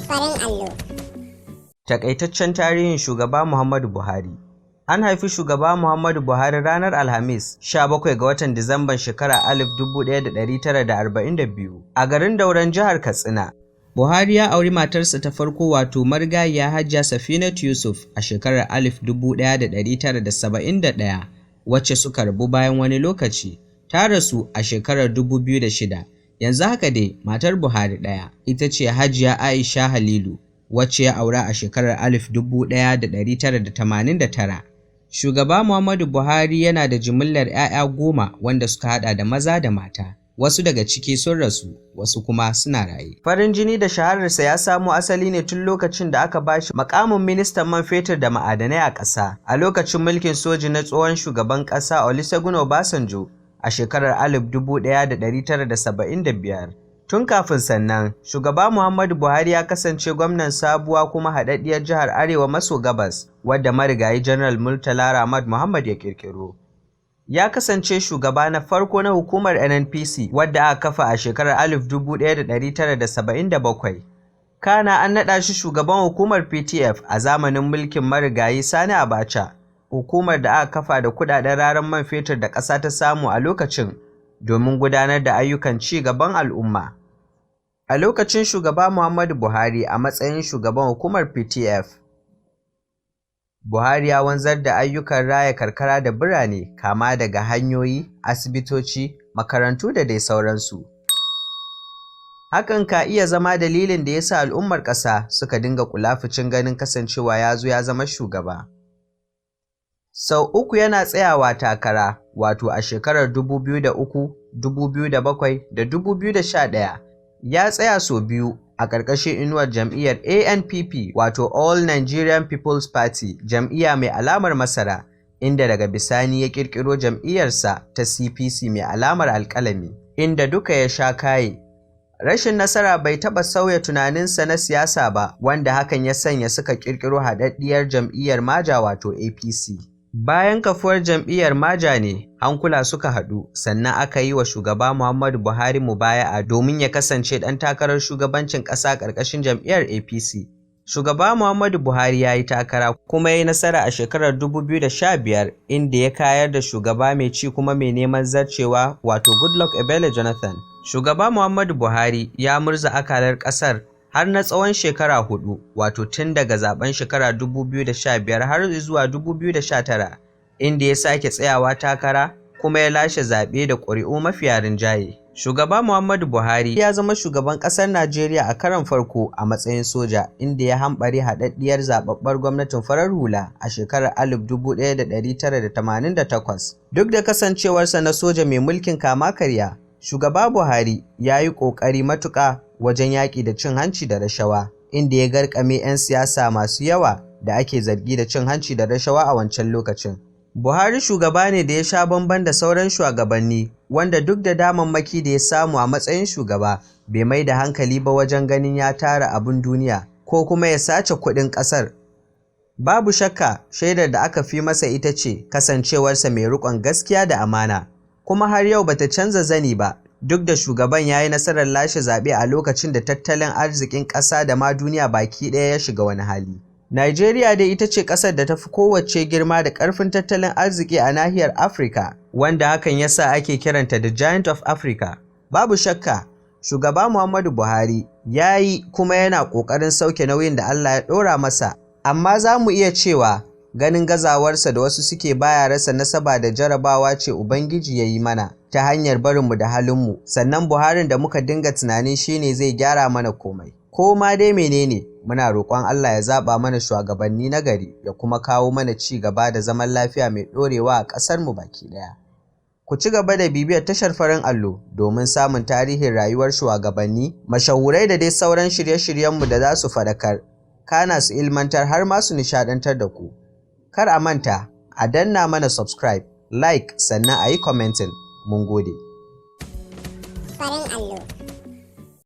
Farin allo. Takaitaccen tarihin shugaba Muhammadu Buhari. An haifi shugaba Muhammadu Buhari ranar Alhamis, 17 ga watan Disamban shekara 1942 a garin Dauran jihar Katsina. Buhari ya auri matarsa ta farko wato marigayiya Hajiya Safinatu Yusuf a shekarar 1971 wacce suka rabu bayan wani lokaci. Ta rasu a shekarar 2006. Yanzu haka dai matar Buhari ɗaya ita ce Hajiya Aisha Halilu wacce ya aura a shekarar 1989. Shugaba Muhammadu Buhari yana da jimillar 'ya'ya 10 wanda suka hada da maza da mata. Wasu daga ciki sun rasu, wasu kuma suna raye. Farin jini da shahararsa ya samo asali ne tun lokacin da aka bashi makamin ministan man fetur da ma'adanai a ƙasa a lokacin mulkin soji na tsohon shugaban ƙasa Olusegun Obasanjo a shekarar 1975. Tun kafin sannan, shugaba Muhammadu Buhari ya kasance gwamnan sabuwa kuma haɗaɗɗiyar jihar Arewa maso Gabas, wadda marigayi General Murtala Ramad Muhammad ya ƙirƙiro. Ya kasance shugaba na farko na hukumar NNPC wadda aka kafa a shekarar 1977. Kana an naɗa shi shugaban hukumar PTF a zamanin mulkin marigayi Sani Abacha, hukumar da aka kafa da kuɗaɗen raran man fetur da ƙasa ta samu a lokacin domin gudanar da ayyukan ci gaban al'umma. A lokacin shugaba Muhammadu Buhari a matsayin shugaban hukumar PTF, Buhari ya wanzar da ayyukan raya karkara da birane kama daga hanyoyi, asibitoci, makarantu da dai sauransu. Hakan ka iya zama dalilin da ya sa al'ummar ƙasa suka dinga kulafucin ganin kasancewa ya zo ya zama shugaba. Sau 3 yana tsayawa takara, wato a shekarar 2003, 2007 da 2011. Ya tsaya sau 2 a ƙarƙashin inuwar jam'iyyar ANPP wato All Nigerian People's Party, jam'iyya mai alamar masara, inda daga bisani ya ƙirƙiro jam'iyyarsa ta CPC mai alamar alƙalami, inda duka ya sha kaye. Rashin nasara bai taɓa sauya tunaninsa na siyasa ba, wanda hakan ya sanya suka ƙirƙiro haɗaɗɗiyar jam'iyyar Maja wato APC. Bayan kafuwar jam'iyyar Maja ne, hankula suka haɗu, sannan aka yi wa shugaba Muhammadu Buhari mubaya'a domin ya kasance ɗan takarar shugabancin ƙasa ƙarƙashin jam'iyyar APC. Shugaba Muhammadu Buhari ya yi takara kuma ya yi nasara a shekarar 2015 inda ya kayar da shugaba mai ci kuma mai neman zarcewa wato Goodluck Ebele Jonathan. Shugaba Muhammadu Buhari ya murza akalar ƙasar har na tsawon shekara 4, wato tun daga zaben shekara 2015 har zuwa 2019, inda ya sake tsayawa takara kuma ya lashe zaɓe da ƙuri'u mafiya rinjaye. Shugaba Muhammadu Buhari ya zama shugaban ƙasar Najeriya a karon farko a matsayin soja, inda ya hambare haɗaɗɗiyar zaɓaɓɓar gwamnatin farar hula a shekarar 1988. Duk da kasancewarsa na soja mai mulkin kama karya, Shugaba Buhari ya yi ƙoƙari matuƙa wajen yaƙi da cin hanci da rashawa, inda ya garkame 'yan siyasa masu yawa da ake zargi da cin hanci da rashawa a wancan lokacin. Buhari shugaba ne da ya sha bamban da sauran shugabanni, wanda duk da damammaki da ya samu a matsayin shugaba bai mai da hankali ba wajen ganin ya tara abin duniya ko kuma ya sace kuɗin ƙasar. Babu shakka shaidar da aka fi masa ita ce kasancewarsa mai riƙon gaskiya da amana, kuma har yau bata canza zani ba. Duk da shugaban ya yi nasarar lashe zaɓe a lokacin da tattalin arzikin ƙasa da ma duniya baki ɗaya ya shiga wani hali. Najeriya dai ita ce ƙasar da ta fi kowace girma da ƙarfin tattalin arziki a nahiyar Afirka, wanda hakan ya sa ake kiranta da Giant of Africa. Babu shakka, shugaba Muhammadu Buhari ya yi kuma yana ƙoƙarin sauke nauyin da Allah ya ɗora masa, amma za mu iya cewa ganin gazawarsa da wasu suke baya rasa nasaba da jarabawa ce Ubangiji ya yi mana ta hanyar barinmu da halinmu, sannan Buharin da muka dinga tunanin shine zai gyara mana komai. Ko ma dai menene, muna roƙon Allah ya zaɓa mana shugabanni na gari ya kuma kawo mana ci gaba da zaman lafiya mai ɗorewa a ƙasarmu baki ɗaya. Ku ci gaba da bibiyar tashar Farin Allo domin samun tarihin rayuwar shugabanni, mashahurai da dai sauran shirye-shiryenmu da za su faɗakar, kana su ilmantar har ma su nishaɗantar da ku. Kar a manta, a danna mana subscribe, like sannan a yi commenting. Mun gode. Farin allo.